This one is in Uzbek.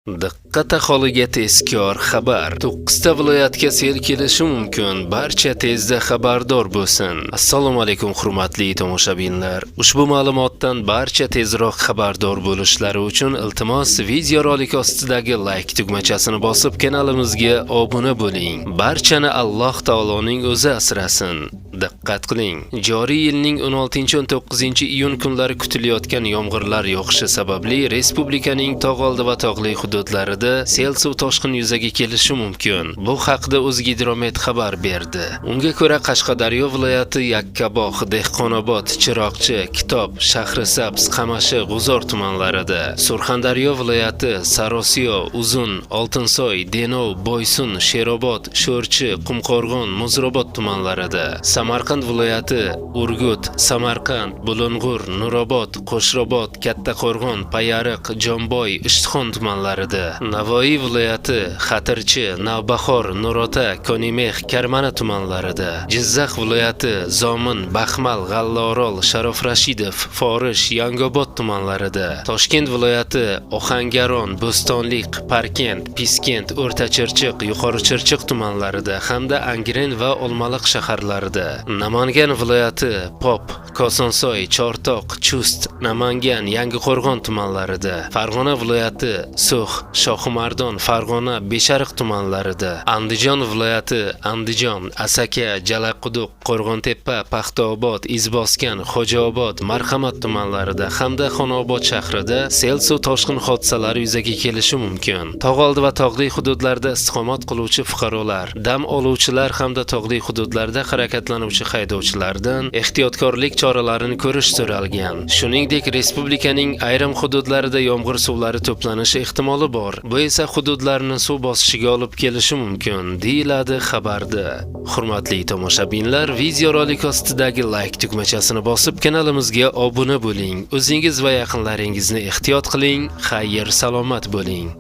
Diqqat aholiga tezkor xabar. 9 ta viloyatga sel kelishi mumkin. Barcha tezda xabardor bo'lsin. Assalomu alaykum hurmatli tomoshabinlar. Ushbu ma'lumotdan barcha tezroq xabardor bo'lishlari uchun iltimos video rolik ostidagi like tugmachasini bosib kanalimizga obuna bo'ling. Barchani Alloh taoloning o'zi asrasin. Diqqat qiling. Joriy yilning 16-19 iyun kunlari kutilayotgan yomg'irlar yog'ishi sababli respublikaning tog'oldi va tog'li hududlarida sel suv toshqin yuzaga kelishi mumkin. Bu haqda O'zgidromet xabar berdi. Unga ko'ra Qashqadaryo viloyati Yakkabog', Dehqonobod, Chiroqchi, Kitob, Shahrisabz, Qamashi, G'uzor tumanlarida, Surxondaryo viloyati Sarosiyo, Uzun, Oltinsoy, Denov, Boysun, Sherobod, Sho'rchi, Qumqo'rg'on, Muzrobod tumanlarida, Samarqand viloyati Urgut, Samarqand, Bulung'ur, Nurobod, Qo'shrobod, Kattaqo'rg'on, Payariq, Jomboy, Ishtixon tumanlarida, Navoiy viloyati Xatirchi, Navbahor, Nurota, Konimeh, Karmana tumanlarida, Jizzax viloyati Zomin, Baxmal, G'allorol, Sharof Rashidov, Forish, Yangobod tumanlarida, Toshkent viloyati Ohangaron, Bo'stonliq, Parkent, Piskent, O'rtachirchiq, Yuqori Chirchiq tumanlarida hamda Angren va Olmaliq shaharlarida, Namangan viloyati Pop, Kosonsoy, Chortoq, Chust, Namangan, Yangiqo'rg'on tumanlarida, Farg'ona viloyati So'x, Shohimardon, Farg'ona, Beshariq tumanlarida, Andijon viloyati Andijon, Asaka, Jalaquduq, Qo'rg'ontepa, Paxtaobod, Izboskan, Xo'jaobod, Marhamat tumanlarida hamda Xonobod shahrida sel suv toshqin hodisalari yuzaga kelishi mumkin. Tog'oldi va tog'li hududlarda istiqomat qiluvchi fuqarolar, dam oluvchilar hamda tog'li hududlarda harakatlanuvchi haydovchilardan ehtiyotkorlik choralarini ko'rish so'ralgan. Shuningdek, respublikaning ayrim hududlarida yomg'ir suvlari to'planishi ehtimoli bor. Bu esa hududlarni suv bosishiga olib kelishi mumkin, deyiladi xabarda. Hurmatli tomoshabinlar, video rolik ostidagi like tugmachasini bosib kanalimizga obuna bo'ling. O'zingiz va yaqinlaringizni ehtiyot qiling. Xayr, salomat bo'ling.